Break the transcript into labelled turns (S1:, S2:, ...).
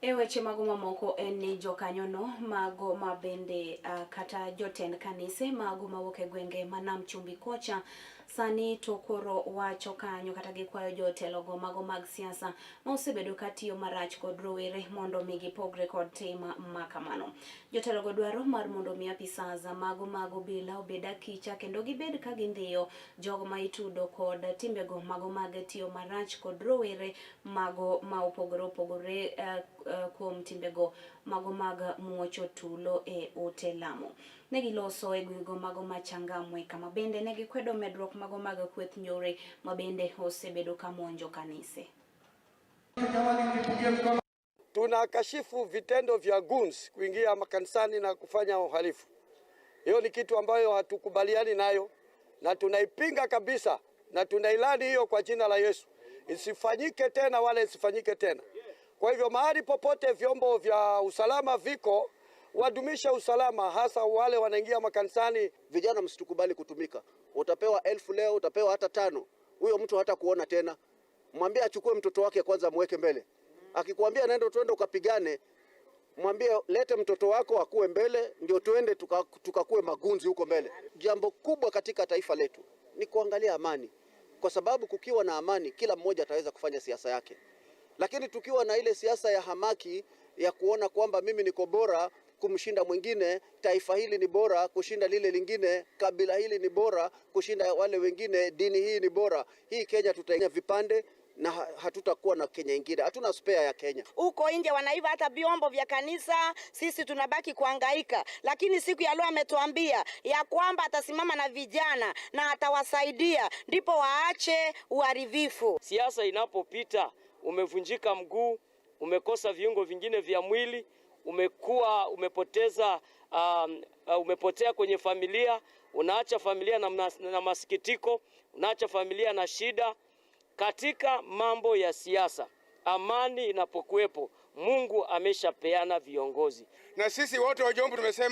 S1: Eweche mago mamoko en ni jokanyono mago mabende kata jotend kanise mago mawuok e gwenge manam chumbi kocha sani to koro wacho kanyo kata gikwayo jotelogo mago mag siasa ma osebedo katiyo marach kod rowere mondo mi gipogre kod tim makamano. Jotelogo dwaro mar mondo mi apisas mago bila obed akicha kendo gibed ka gindhiyo jogo ma itudo kod timbego mago mag tiyo marach kod rowere mago ma opogore kuom timbego mago mag muocho tulo e ote Lamu. Negiloso e gwego mago machangamwe kama bende negikwedo medruok mago mag kweth nyore mabende osebedo kamonjo kanise.
S2: Tunakashifu vitendo vya goons kuingia makanisani na kufanya uhalifu. Hiyo ni kitu ambayo hatukubaliani nayo na tunaipinga kabisa na tunailani hiyo kwa jina la Yesu. Isifanyike tena wala isifanyike tena. Kwa hivyo mahali popote vyombo vya usalama viko, wadumisha usalama, hasa wale wanaingia makanisani.
S3: Vijana msitukubali kutumika. Utapewa 1000 leo, utapewa hata 5. Huyo mtu hata kuona tena. Mwambie achukue mtoto wake kwanza mweke mbele. Akikwambia nenda twende ukapigane, mwambie lete mtoto wako akue mbele ndio tuende tukakue magunzi huko mbele. Jambo kubwa katika taifa letu ni kuangalia amani. Kwa sababu kukiwa na amani kila mmoja ataweza kufanya siasa yake. Lakini tukiwa na ile siasa ya hamaki ya kuona kwamba mimi niko bora kumshinda mwingine, taifa hili ni bora kushinda lile lingine, kabila hili ni bora kushinda wale wengine, dini hii ni bora, hii Kenya tutaingia vipande na hatutakuwa na Kenya ingine. Hatuna spare ya Kenya.
S4: Huko nje wanaiva hata vyombo vya kanisa, sisi tunabaki kuhangaika. Lakini siku ya leo ametuambia ya kwamba atasimama na vijana na atawasaidia, ndipo waache uharibifu.
S5: Siasa inapopita, umevunjika mguu, umekosa viungo vingine vya mwili, umepotea kwenye familia, unaacha familia na masikitiko, unaacha familia na shida. Katika mambo ya siasa, amani inapokuwepo, Mungu ameshapeana viongozi.
S6: Na sisi wote wa Jomvu tumesema